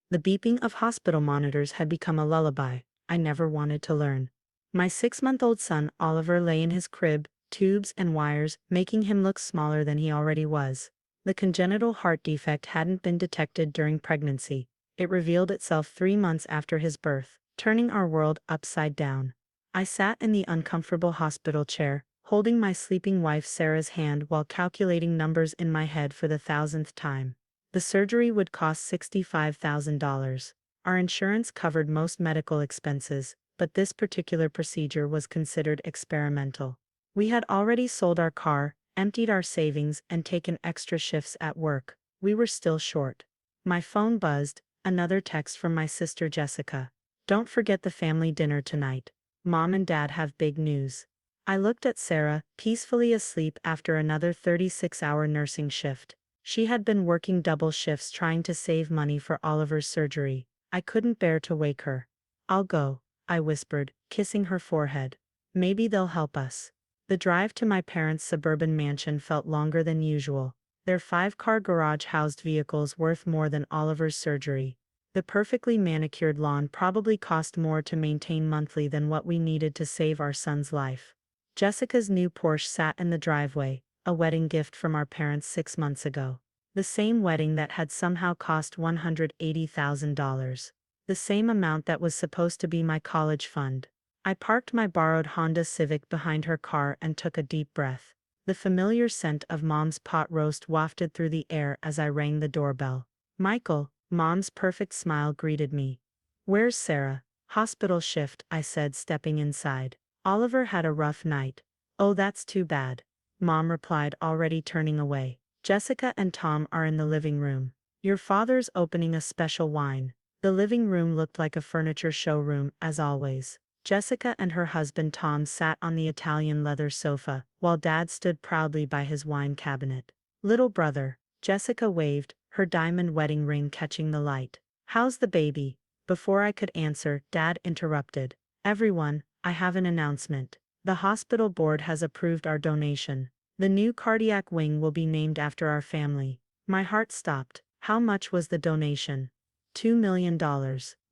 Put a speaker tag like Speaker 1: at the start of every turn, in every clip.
Speaker 1: The beeping of hospital monitors had become a lullaby I never wanted to learn. My 6-month-old son Oliver lay in his crib, tubes and wires making him look smaller than he already was. The congenital heart defect hadn't been detected during pregnancy. It revealed itself 3 months after his birth, turning our world upside down. I sat in the uncomfortable hospital chair, holding my sleeping wife Sarah's hand while calculating numbers in my head for the 1,000th time. The surgery would cost $65,000. Our insurance covered most medical expenses, but this particular procedure was considered experimental. We had already sold our car, emptied our savings, and taken extra shifts at work. We were still short. My phone buzzed, another text from my sister Jessica. "Don't forget the family dinner tonight. Mom and Dad have big news." I looked at Sarah, peacefully asleep after another 36-hour nursing shift. She had been working double shifts trying to save money for Oliver's surgery. I couldn't bear to wake her. "I'll go," I whispered, kissing her forehead. "Maybe they'll help us." The drive to my parents' suburban mansion felt longer than usual. Their 5-car garage housed vehicles worth more than Oliver's surgery. The perfectly manicured lawn probably cost more to maintain monthly than what we needed to save our son's life. Jessica's new Porsche sat in the driveway, a wedding gift from our parents 6 months ago. The same wedding that had somehow cost $180,000. The same amount that was supposed to be my college fund. I parked my borrowed Honda Civic behind her car and took a deep breath. The familiar scent of Mom's pot roast wafted through the air as I rang the doorbell. "Michael," Mom's perfect smile greeted me. "Where's Sarah?" "Hospital shift," I said, stepping inside. "Oliver had a rough night." "Oh, that's too bad," Mom replied, already turning away. "Jessica and Tom are in the living room. Your father's opening a special wine." The living room looked like a furniture showroom, as always. Jessica and her husband Tom sat on the Italian leather sofa, while Dad stood proudly by his wine cabinet. "Little brother," Jessica waved, her diamond wedding ring catching the light. "How's the baby?" Before I could answer, Dad interrupted. "Everyone, I have an announcement. The hospital board has approved our donation. The new cardiac wing will be named after our family." My heart stopped. How much was the donation? $2 million.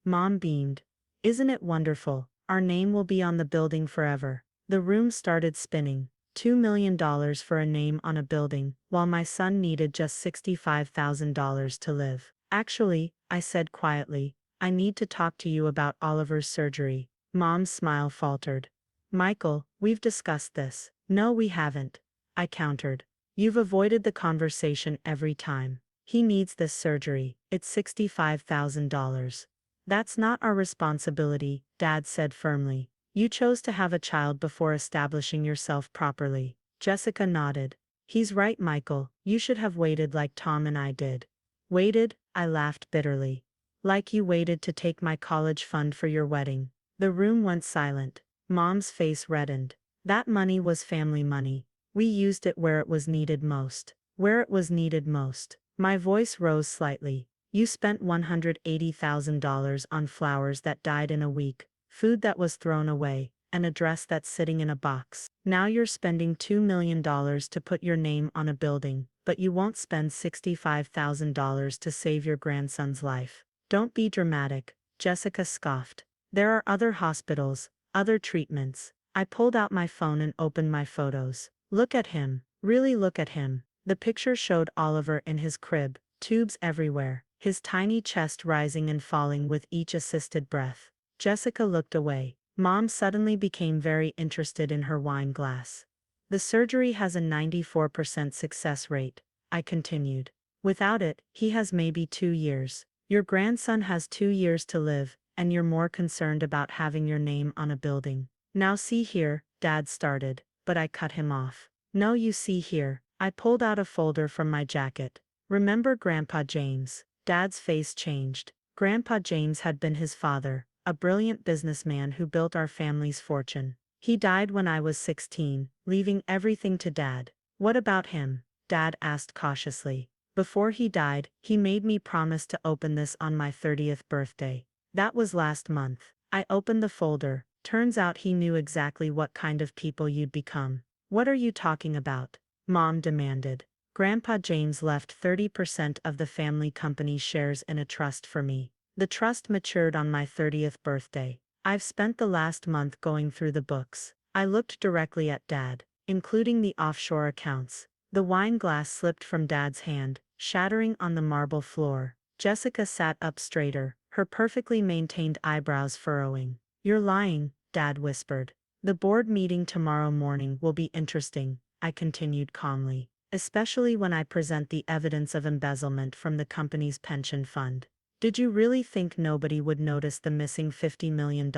Speaker 1: Mom beamed. "Isn't it wonderful? Our name will be on the building forever." The room started spinning. $2 million for a name on a building, while my son needed just $65,000 to live. "Actually," I said quietly, "I need to talk to you about Oliver's surgery." Mom's smile faltered. "Michael, we've discussed this." "No, we haven't," I countered. "You've avoided the conversation every time. He needs this surgery. It's $65,000. "That's not our responsibility," Dad said firmly. "You chose to have a child before establishing yourself properly." Jessica nodded. "He's right, Michael. You should have waited like Tom and I did." "Waited?" I laughed bitterly. "Like you waited to take my college fund for your wedding." The room went silent. Mom's face reddened. "That money was family money. We used it where it was needed most." "Where it was needed most." My voice rose slightly. "You spent $180,000 on flowers that died in a week, food that was thrown away, and a dress that's sitting in a box. Now you're spending $2 million to put your name on a building, but you won't spend $65,000 to save your grandson's life." "Don't be dramatic," Jessica scoffed. "There are other hospitals, other treatments." I pulled out my phone and opened my photos. "Look at him. Really look at him." The picture showed Oliver in his crib, tubes everywhere, his tiny chest rising and falling with each assisted breath. Jessica looked away. Mom suddenly became very interested in her wine glass. "The surgery has a 94% success rate," I continued. "Without it, he has maybe 2 years. Your grandson has 2 years to live, and you're more concerned about having your name on a building." "Now see here," Dad started, but I cut him off. "No, you see here." I pulled out a folder from my jacket. "Remember Grandpa James?" Dad's face changed. Grandpa James had been his father, a brilliant businessman who built our family's fortune. He died when I was 16, leaving everything to Dad. "What about him?" Dad asked cautiously. "Before he died, he made me promise to open this on my 30th birthday. That was last month." I opened the folder. "Turns out he knew exactly what kind of people you'd become." "What are you talking about?" Mom demanded. "Grandpa James left 30% of the family company's shares in a trust for me. The trust matured on my 30th birthday. I've spent the last month going through the books. I looked directly at Dad, including the offshore accounts. The wine glass slipped from Dad's hand, shattering on the marble floor. Jessica sat up straighter, her perfectly maintained eyebrows furrowing. "You're lying," Dad whispered. "The board meeting tomorrow morning will be interesting," I continued calmly, "especially when I present the evidence of embezzlement from the company's pension fund. Did you really think nobody would notice the missing $50 million?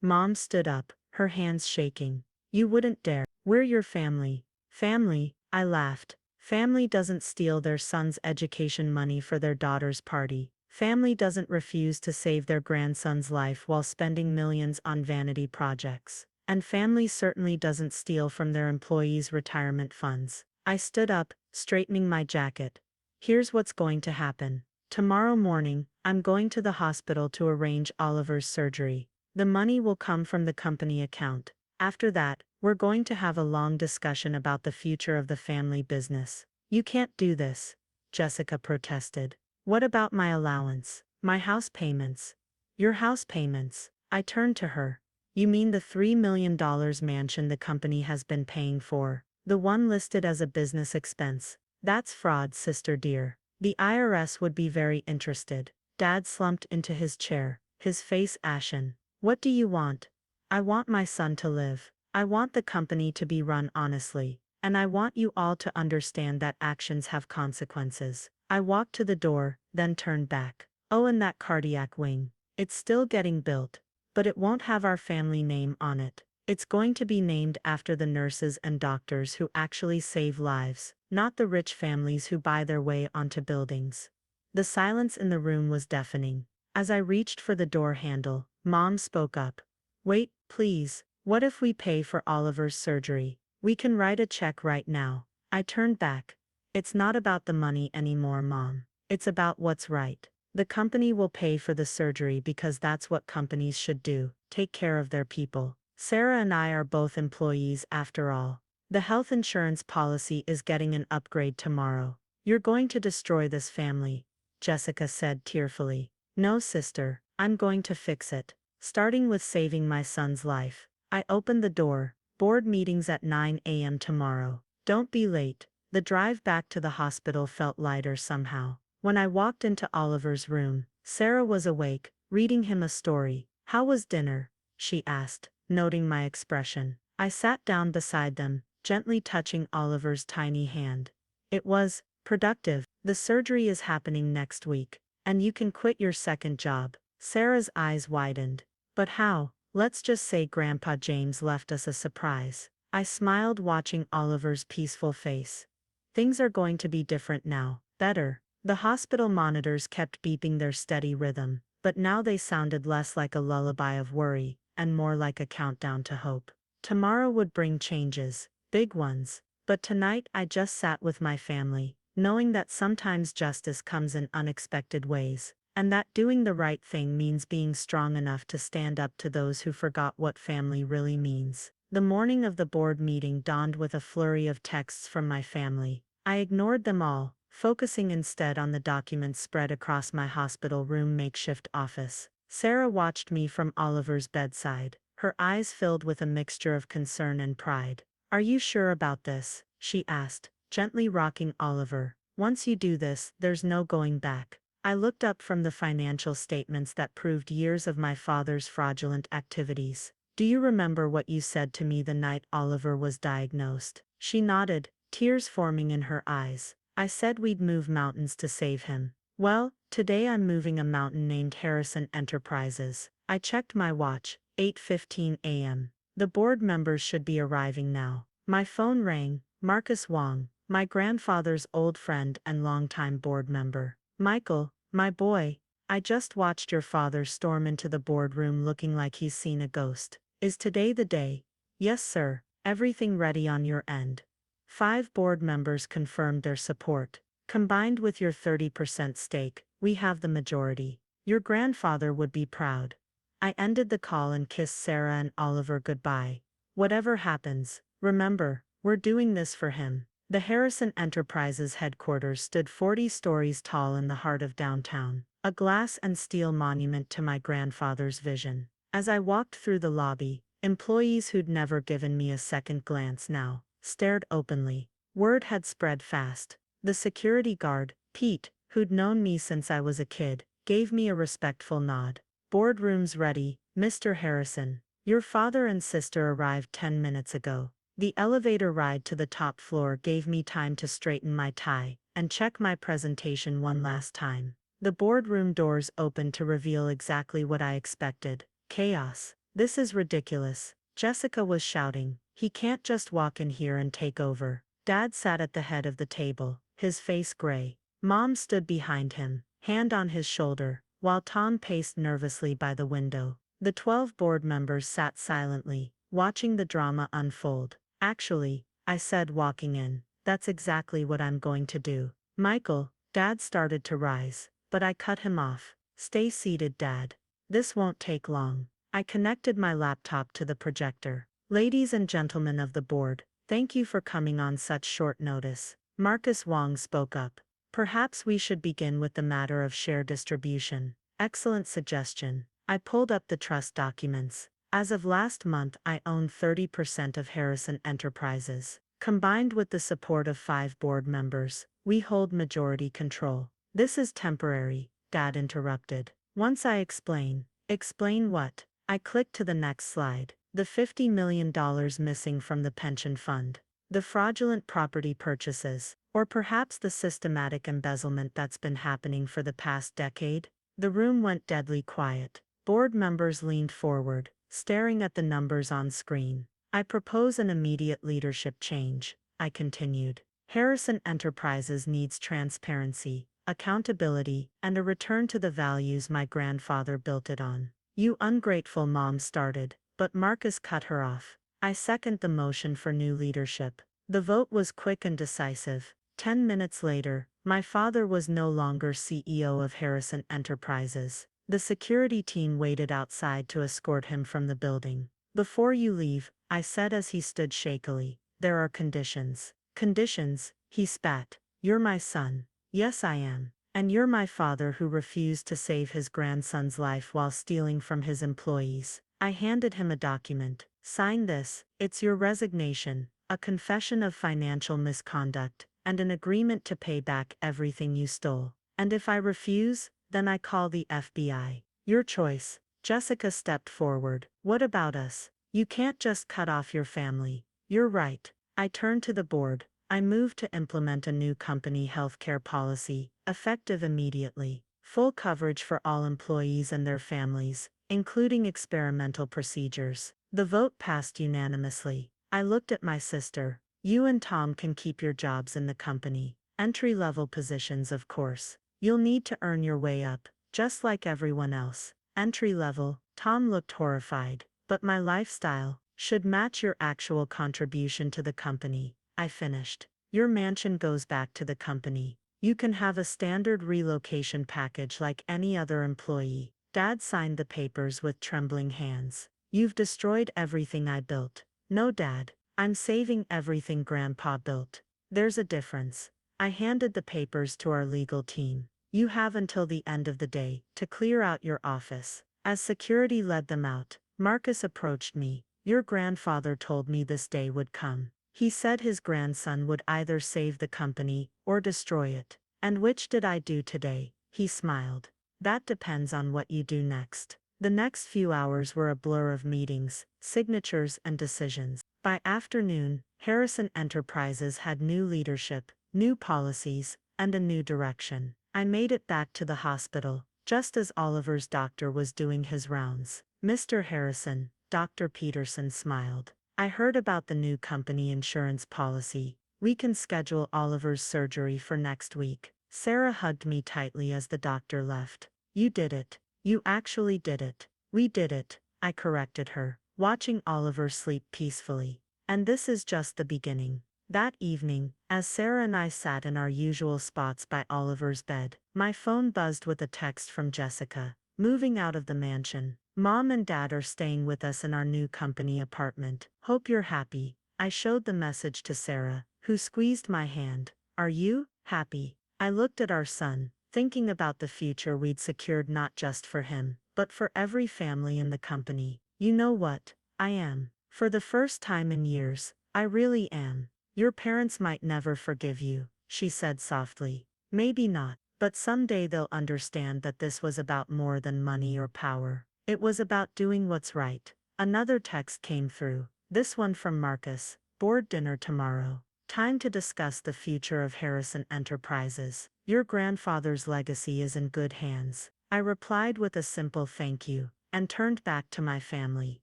Speaker 1: Mom stood up, her hands shaking. "You wouldn't dare. We're your family." "Family?" I laughed. "Family doesn't steal their son's education money for their daughter's party. Family doesn't refuse to save their grandson's life while spending millions on vanity projects. And family certainly doesn't steal from their employees' retirement funds." I stood up, straightening my jacket. "Here's what's going to happen. Tomorrow morning, I'm going to the hospital to arrange Oliver's surgery. The money will come from the company account. After that, we're going to have a long discussion about the future of the family business." "You can't do this," Jessica protested. "What about my allowance? My house payments?" "Your house payments?" I turned to her. "You mean the $3 million mansion the company has been paying for? The one listed as a business expense? That's fraud, sister dear. The IRS would be very interested." Dad slumped into his chair, his face ashen. "What do you want?" "I want my son to live. I want the company to be run honestly. And I want you all to understand that actions have consequences." I walked to the door, then turned back. "Oh, and that cardiac wing. It's still getting built. But it won't have our family name on it. It's going to be named after the nurses and doctors who actually save lives, not the rich families who buy their way onto buildings." The silence in the room was deafening. As I reached for the door handle, Mom spoke up. "Wait, please. What if we pay for Oliver's surgery? We can write a check right now." I turned back. "It's not about the money anymore, Mom. It's about what's right. The company will pay for the surgery because that's what companies should do, take care of their people. Sarah and I are both employees after all. The health insurance policy is getting an upgrade tomorrow." "You're going to destroy this family," Jessica said tearfully. "No, sister, I'm going to fix it. Starting with saving my son's life." I opened the door. "Board meetings at 9 a.m. tomorrow. Don't be late." The drive back to the hospital felt lighter somehow. When I walked into Oliver's room, Sarah was awake, reading him a story. "How was dinner?" she asked, noting my expression. I sat down beside them, gently touching Oliver's tiny hand. "It was productive. The surgery is happening next week, and you can quit your second job." Sarah's eyes widened. "But how?" "Let's just say Grandpa James left us a surprise." I smiled, watching Oliver's peaceful face. "Things are going to be different now. Better." The hospital monitors kept beeping their steady rhythm, but now they sounded less like a lullaby of worry, and more like a countdown to hope. Tomorrow would bring changes, big ones. But tonight I just sat with my family, knowing that sometimes justice comes in unexpected ways, and that doing the right thing means being strong enough to stand up to those who forgot what family really means. The morning of the board meeting dawned with a flurry of texts from my family. I ignored them all, focusing instead on the documents spread across my hospital room makeshift office. Sarah watched me from Oliver's bedside, her eyes filled with a mixture of concern and pride. "Are you sure about this?" she asked, gently rocking Oliver. "Once you do this, there's no going back." I looked up from the financial statements that proved years of my father's fraudulent activities. "Do you remember what you said to me the night Oliver was diagnosed?" She nodded, tears forming in her eyes. "I said we'd move mountains to save him. Well, today I'm moving a mountain named Harrison Enterprises." I checked my watch, 8:15 a.m. The board members should be arriving now. My phone rang. Marcus Wong, my grandfather's old friend and longtime board member. "Michael, my boy, I just watched your father storm into the boardroom looking like he's seen a ghost. Is today the day?" "Yes, sir. Everything ready on your end." 5 board members confirmed their support. "Combined with your 30% stake, we have the majority. Your grandfather would be proud." I ended the call and kissed Sarah and Oliver goodbye. "Whatever happens, remember, we're doing this for him." The Harrison Enterprises headquarters stood 40 stories tall in the heart of downtown. a glass and steel monument to my grandfather's vision. As I walked through the lobby, employees who'd never given me a second glance now stared openly. Word had spread fast. The security guard, Pete, who'd known me since I was a kid, gave me a respectful nod. "Boardroom's ready, Mr. Harrison. Your father and sister arrived 10 minutes ago." The elevator ride to the top floor gave me time to straighten my tie and check my presentation one last time. The boardroom doors opened to reveal exactly what I expected: chaos. "This is ridiculous," Jessica was shouting. "He can't just walk in here and take over." Dad sat at the head of the table, his face gray. Mom stood behind him, hand on his shoulder, while Tom paced nervously by the window. The 12 board members sat silently, watching the drama unfold. "Actually," I said, walking in, "that's exactly what I'm going to do." "Michael," Dad started to rise, but I cut him off. "Stay seated, Dad. This won't take long." I connected my laptop to the projector. "Ladies and gentlemen of the board, thank you for coming on such short notice." Marcus Wong spoke up. "Perhaps we should begin with the matter of share distribution." "Excellent suggestion." I pulled up the trust documents. As of last month, I own 30% of Harrison Enterprises. Combined with the support of 5 board members, we hold majority control. "This is temporary," Dad interrupted. "Once I explain." "Explain what?" I clicked to the next slide. The $50 million missing from the pension fund. The fraudulent property purchases, or perhaps the systematic embezzlement that's been happening for the past decade. The room went deadly quiet. Board members leaned forward, staring at the numbers on screen. "I propose an immediate leadership change," I continued. "Harrison Enterprises needs transparency, accountability, and a return to the values my grandfather built it on." "You ungrateful," Mom started, but Marcus cut her off. "I second the motion for new leadership." The vote was quick and decisive. 10 minutes later, my father was no longer CEO of Harrison Enterprises. The security team waited outside to escort him from the building. "Before you leave," I said as he stood shakily, "there are conditions." "Conditions?" he spat. "You're my son." "Yes, I am. And you're my father who refused to save his grandson's life while stealing from his employees." I handed him a document. "Sign this. It's your resignation, a confession of financial misconduct, and an agreement to pay back everything you stole. And if I refuse, then I call the FBI." "Your choice." Jessica stepped forward. "What about us? You can't just cut off your family." "You're right." I turned to the board. "I move to implement a new company healthcare policy, effective immediately. Full coverage for all employees and their families, including experimental procedures." The vote passed unanimously. I looked at my sister. "You and Tom can keep your jobs in the company. Entry-level positions, of course. You'll need to earn your way up, just like everyone else." "Entry-level?" Tom looked horrified. "But my lifestyle should match your actual contribution to the company," I finished. "Your mansion goes back to the company. You can have a standard relocation package like any other employee." Dad signed the papers with trembling hands. "You've destroyed everything I built." "No, Dad. I'm saving everything Grandpa built." "There's a difference." I handed the papers to our legal team. "You have until the end of the day to clear out your office." As security led them out, Marcus approached me. "Your grandfather told me this day would come. He said his grandson would either save the company or destroy it." "And which did I do today?" He smiled. "That depends on what you do next." The next few hours were a blur of meetings, signatures, and decisions. By afternoon, Harrison Enterprises had new leadership, new policies, and a new direction. I made it back to the hospital, just as Oliver's doctor was doing his rounds. "Mr. Harrison," Dr. Peterson smiled. "I heard about the new company insurance policy. We can schedule Oliver's surgery for next week." Sarah hugged me tightly as the doctor left. "You did it. You actually did it." "We did it," I corrected her, watching Oliver sleep peacefully. "And this is just the beginning." That evening, as Sarah and I sat in our usual spots by Oliver's bed, my phone buzzed with a text from Jessica. "Moving out of the mansion. Mom and Dad are staying with us in our new company apartment. Hope you're happy." I showed the message to Sarah, who squeezed my hand. "Are you happy?" I looked at our son, thinking about the future we'd secured not just for him, but for every family in the company. You know what? I am. For the first time in years, I really am. Your parents might never forgive you, she said softly. Maybe not, but someday they'll understand that this was about more than money or power. It was about doing what's right. Another text came through, this one from Marcus. Board dinner tomorrow. Time to discuss the future of Harrison Enterprises. Your grandfather's legacy is in good hands. I replied with a simple thank you, and turned back to my family.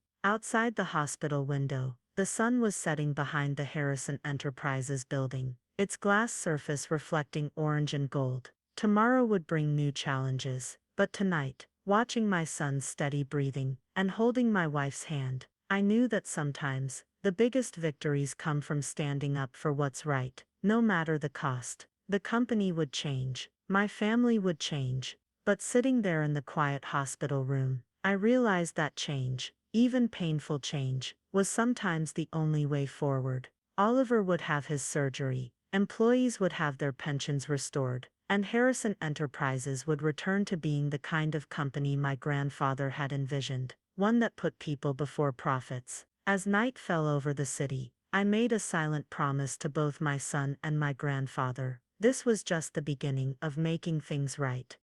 Speaker 1: Outside the hospital window, the sun was setting behind the Harrison Enterprises building, its glass surface reflecting orange and gold. Tomorrow would bring new challenges, but tonight, watching my son's steady breathing, and holding my wife's hand, I knew that sometimes, the biggest victories come from standing up for what's right, no matter the cost. The company would change, my family would change, but sitting there in the quiet hospital room, I realized that change, even painful change, was sometimes the only way forward. Oliver would have his surgery, employees would have their pensions restored, and Harrison Enterprises would return to being the kind of company my grandfather had envisioned, one that put people before profits. As night fell over the city, I made a silent promise to both my son and my grandfather. This was just the beginning of making things right.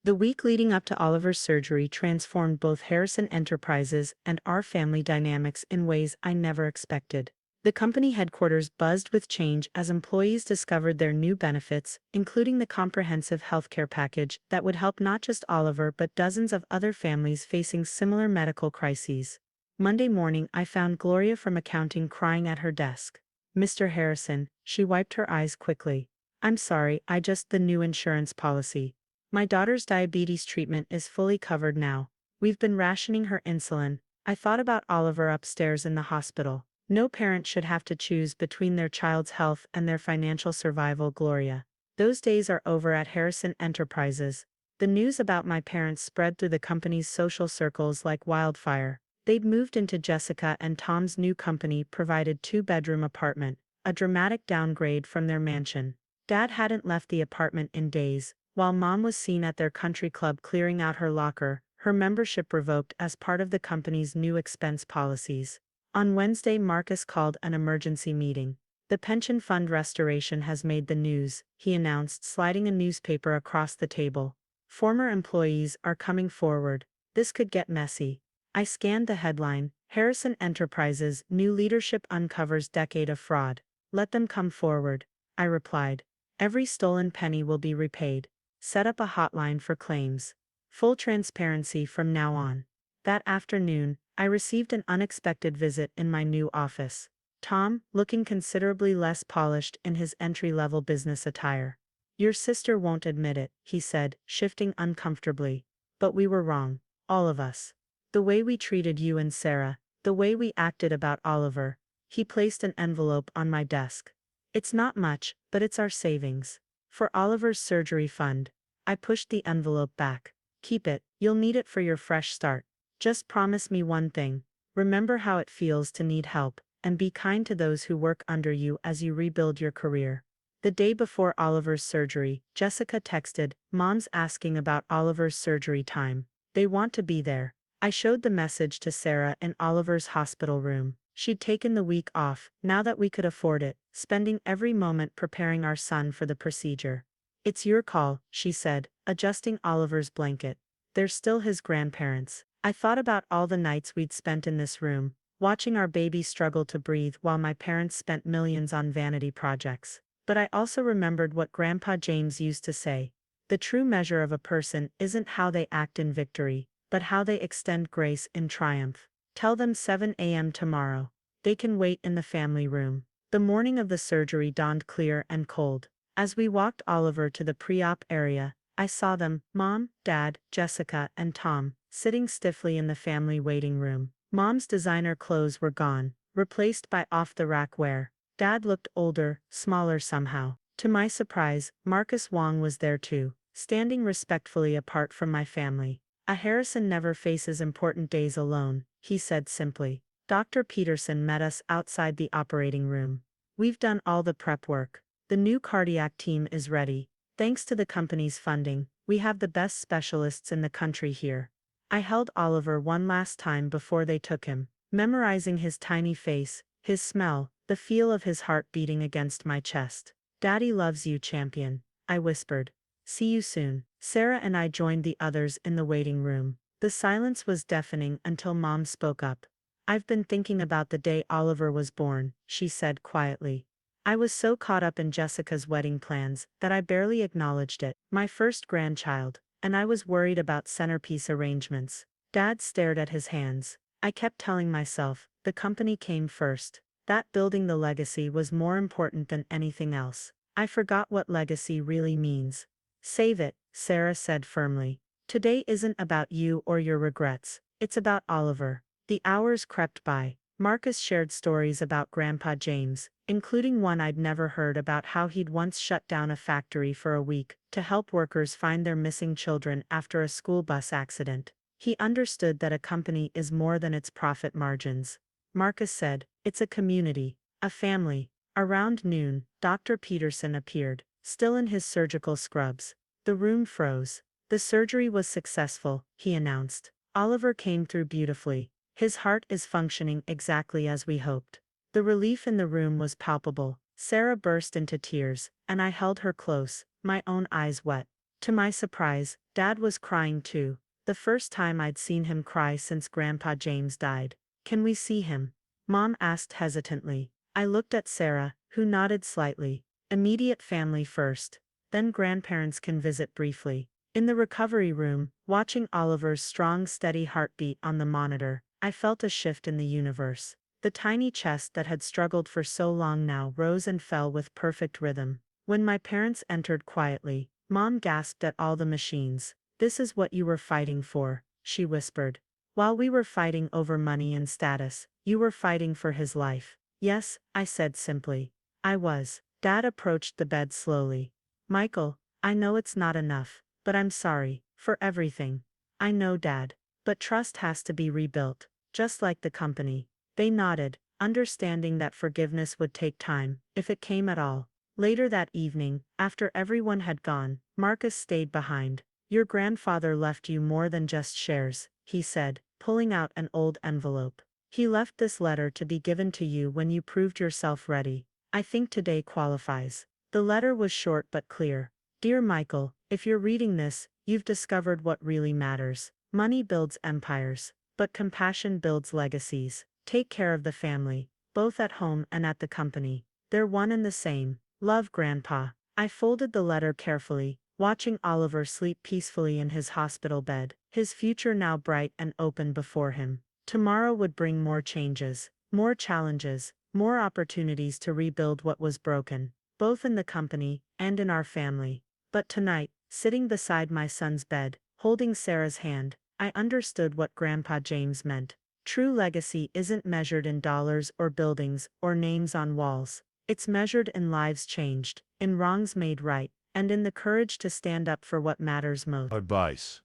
Speaker 1: The week leading up to Oliver's surgery transformed both Harrison Enterprises and our family dynamics in ways I never expected. The company headquarters buzzed with change as employees discovered their new benefits, including the comprehensive healthcare package that would help not just Oliver but dozens of other families facing similar medical crises. Monday morning, I found Gloria from accounting crying at her desk. Mr. Harrison, she wiped her eyes quickly. I'm sorry, the new insurance policy. My daughter's diabetes treatment is fully covered now. We've been rationing her insulin. I thought about Oliver upstairs in the hospital. No parent should have to choose between their child's health and their financial survival, Gloria. Those days are over at Harrison Enterprises. The news about my parents spread through the company's social circles like wildfire. They'd moved into Jessica and Tom's new company provided two-bedroom apartment, a dramatic downgrade from their mansion. Dad hadn't left the apartment in days, while Mom was seen at their country club clearing out her locker, her membership revoked as part of the company's new expense policies. On Wednesday, Marcus called an emergency meeting. The pension fund restoration has made the news, he announced, sliding a newspaper across the table. Former employees are coming forward. This could get messy. I scanned the headline, Harrison Enterprises, New Leadership Uncovers Decade of Fraud. Let them come forward, I replied. Every stolen penny will be repaid. Set up a hotline for claims. Full transparency from now on. That afternoon, I received an unexpected visit in my new office. Tom, looking considerably less polished in his entry-level business attire. Your sister won't admit it, he said, shifting uncomfortably. But we were wrong. All of us. The way we treated you and Sarah, the way we acted about Oliver. He placed an envelope on my desk. It's not much, but it's our savings. For Oliver's surgery fund. I pushed the envelope back. Keep it, you'll need it for your fresh start. Just promise me one thing. Remember how it feels to need help, and be kind to those who work under you as you rebuild your career. The day before Oliver's surgery, Jessica texted, Mom's asking about Oliver's surgery time. They want to be there. I showed the message to Sarah in Oliver's hospital room. She'd taken the week off, now that we could afford it, spending every moment preparing our son for the procedure. It's your call, she said, adjusting Oliver's blanket. They're still his grandparents. I thought about all the nights we'd spent in this room, watching our baby struggle to breathe while my parents spent millions on vanity projects. But I also remembered what Grandpa James used to say. The true measure of a person isn't how they act in victory, but how they extend grace in triumph. Tell them 7 a.m. tomorrow. They can wait in the family room. The morning of the surgery dawned clear and cold. As we walked Oliver to the pre-op area, I saw them, Mom, Dad, Jessica, and Tom, sitting stiffly in the family waiting room. Mom's designer clothes were gone, replaced by off-the-rack wear. Dad looked older, smaller somehow. To my surprise, Marcus Wong was there too, standing respectfully apart from my family. A Harrison never faces important days alone, he said simply. Dr. Peterson met us outside the operating room. We've done all the prep work. The new cardiac team is ready. Thanks to the company's funding, We have the best specialists in the country here. I held Oliver one last time before they took him, memorizing his tiny face, his smell, the feel of his heart beating against my chest. Daddy loves you, champion, I whispered. See you soon. Sarah and I joined the others in the waiting room. The silence was deafening until Mom spoke up. I've been thinking about the day Oliver was born, she said quietly. I was so caught up in Jessica's wedding plans that I barely acknowledged it. My first grandchild, and I was worried about centerpiece arrangements. Dad stared at his hands. I kept telling myself, the company came first. That building the legacy was more important than anything else. I forgot what legacy really means. Save it, Sarah said firmly. Today isn't about you or your regrets. It's about Oliver. The hours crept by. Marcus shared stories about Grandpa James, including one I'd never heard about how he'd once shut down a factory for a week to help workers find their missing children after a school bus accident. He understood that a company is more than its profit margins. Marcus said, it's a community, a family. Around noon, Dr. Peterson appeared, still in his surgical scrubs. The room froze. The surgery was successful, he announced. Oliver came through beautifully. His heart is functioning exactly as we hoped. The relief in the room was palpable. Sarah burst into tears, and I held her close, my own eyes wet. To my surprise, Dad was crying too. The first time I'd seen him cry since Grandpa James died. Can we see him? Mom asked hesitantly. I looked at Sarah, who nodded slightly. Immediate family first. Then grandparents can visit briefly. In the recovery room, watching Oliver's strong, steady heartbeat on the monitor, I felt a shift in the universe. The tiny chest that had struggled for so long now rose and fell with perfect rhythm. When my parents entered quietly, Mom gasped at all the machines. This is what you were fighting for, she whispered. While we were fighting over money and status, you were fighting for his life. Yes, I said simply. I was. Dad approached the bed slowly. Michael, I know it's not enough, but I'm sorry, for everything. I know, Dad. But trust has to be rebuilt, just like the company. They nodded, understanding that forgiveness would take time, if it came at all. Later that evening, after everyone had gone, Marcus stayed behind. Your grandfather left you more than just shares, he said, pulling out an old envelope. He left this letter to be given to you when you proved yourself ready. I think today qualifies. The letter was short but clear. Dear Michael, if you're reading this, you've discovered what really matters. Money builds empires, but compassion builds legacies. Take care of the family, both at home and at the company. They're one and the same. Love, Grandpa. I folded the letter carefully, watching Oliver sleep peacefully in his hospital bed, his future now bright and open before him. Tomorrow would bring more changes, more challenges, more opportunities to rebuild what was broken, both in the company and in our family. But tonight, sitting beside my son's bed, holding Sarah's hand, I understood what Grandpa James meant. True legacy isn't measured in dollars or buildings or names on walls. It's measured in lives changed, in wrongs made right, and in the courage to stand up for what matters most.
Speaker 2: Advice.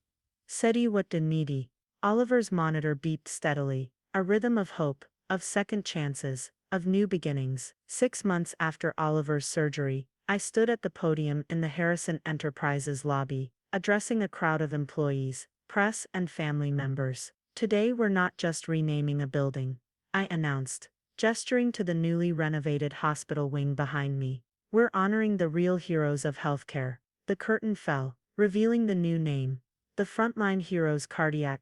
Speaker 1: Seti Wattanidi. Oliver's monitor beeped steadily, a rhythm of hope, of second chances, of new beginnings. 6 months after Oliver's surgery, I stood at the podium in the Harrison Enterprises lobby, addressing a crowd of employees, press and family members. Today we're not just renaming a building, I announced, gesturing to the newly renovated hospital wing behind me. We're honoring the real heroes of healthcare. The curtain fell, revealing the new name. The Frontline Heroes Cardiac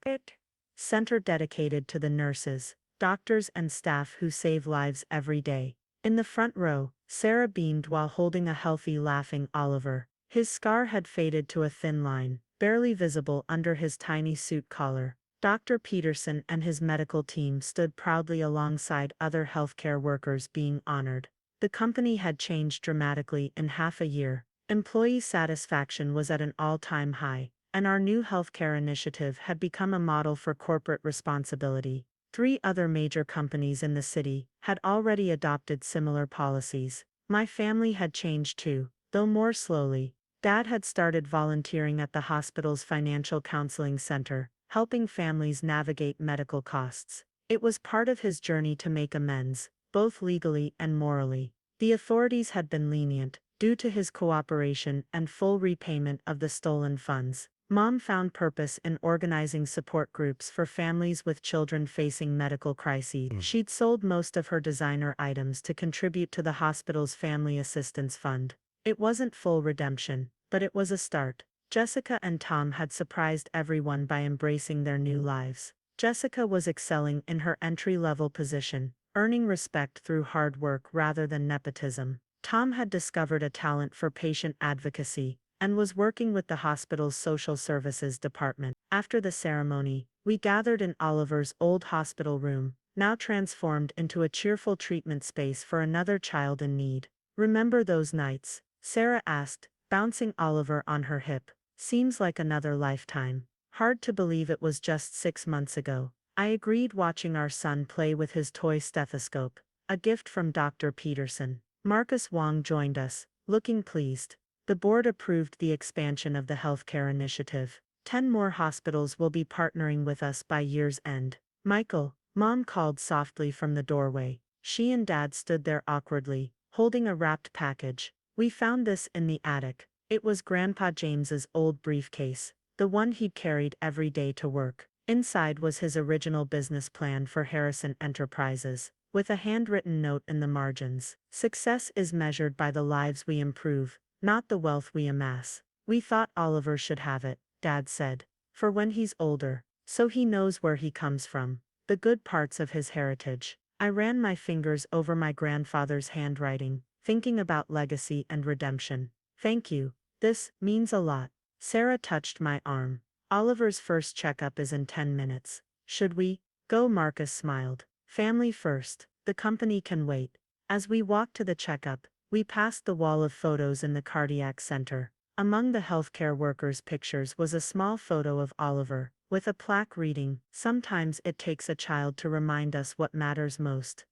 Speaker 1: Center, dedicated to the nurses, doctors and staff who save lives every day. In the front row, Sarah beamed while holding a healthy, laughing Oliver. His scar had faded to a thin line, barely visible under his tiny suit collar. Dr. Peterson and his medical team stood proudly alongside other healthcare workers being honored. The company had changed dramatically in half a year. Employee satisfaction was at an all-time high, and our new healthcare initiative had become a model for corporate responsibility. 3 other major companies in the city had already adopted similar policies. My family had changed too, though more slowly. Dad had started volunteering at the hospital's financial counseling center, helping families navigate medical costs. It was part of his journey to make amends, both legally and morally. The authorities had been lenient, due to his cooperation and full repayment of the stolen funds. Mom found purpose in organizing support groups for families with children facing medical crises. She'd sold most of her designer items to contribute to the hospital's family assistance fund. It wasn't full redemption, but it was a start. Jessica and Tom had surprised everyone by embracing their new lives. Jessica was excelling in her entry-level position, earning respect through hard work rather than nepotism. Tom had discovered a talent for patient advocacy and was working with the hospital's social services department. After the ceremony, we gathered in Oliver's old hospital room, now transformed into a cheerful treatment space for another child in need. "Remember those nights?" Sarah asked, bouncing Oliver on her hip. "Seems like another lifetime. Hard to believe it was just 6 months ago." I agreed, watching our son play with his toy stethoscope, a gift from Dr. Peterson. Marcus Wong joined us, looking pleased. The board approved the expansion of the healthcare initiative. 10 more hospitals will be partnering with us by year's end. "Michael," Mom called softly from the doorway. She and Dad stood there awkwardly, holding a wrapped package. "We found this in the attic." It was Grandpa James's old briefcase, the one he'd carried every day to work. Inside was his original business plan for Harrison Enterprises, with a handwritten note in the margins. "Success is measured by the lives we improve, not the wealth we amass." "We thought Oliver should have it," Dad said, "for when he's older, so he knows where he comes from, the good parts of his heritage." I ran my fingers over my grandfather's handwriting, thinking about legacy and redemption. "Thank you. This means a lot." Sarah touched my arm. "Oliver's first checkup is in 10 minutes. Should we go?" Marcus smiled. "Family first. The company can wait." As we walked to the checkup, we passed the wall of photos in the cardiac center. Among the healthcare workers' pictures was a small photo of Oliver, with a plaque reading, "Sometimes it takes a child to remind us what matters most."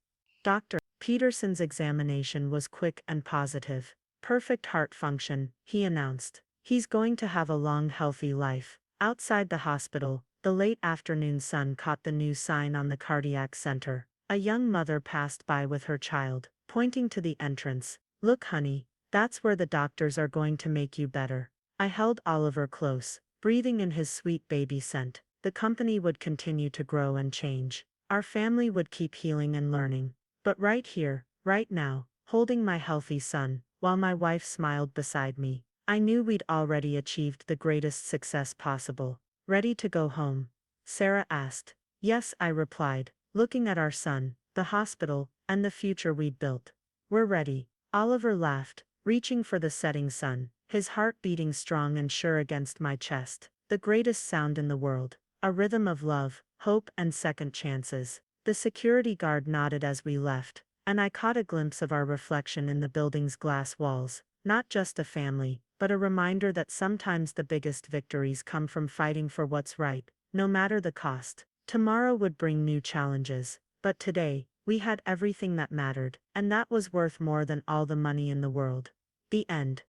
Speaker 1: Dr. Peterson's examination was quick and positive. "Perfect heart function," he announced. "He's going to have a long, healthy life." Outside the hospital, the late afternoon sun caught the new sign on the cardiac center. A young mother passed by with her child, pointing to the entrance. "Look, honey, that's where the doctors are going to make you better." I held Oliver close, breathing in his sweet baby scent. The company would continue to grow and change. Our family would keep healing and learning. But right here, right now, holding my healthy son, while my wife smiled beside me, I knew we'd already achieved the greatest success possible. "Ready to go home?" Sarah asked. "Yes," I replied, looking at our son, the hospital, and the future we'd built. "We're ready." Oliver laughed, reaching for the setting sun, his heart beating strong and sure against my chest. The greatest sound in the world. A rhythm of love, hope, and second chances. The security guard nodded as we left, and I caught a glimpse of our reflection in the building's glass walls. Not just a family, but a reminder that sometimes the biggest victories come from fighting for what's right, no matter the cost. Tomorrow would bring new challenges, but today, we had everything that mattered, and that was worth more than all the money in the world. The end.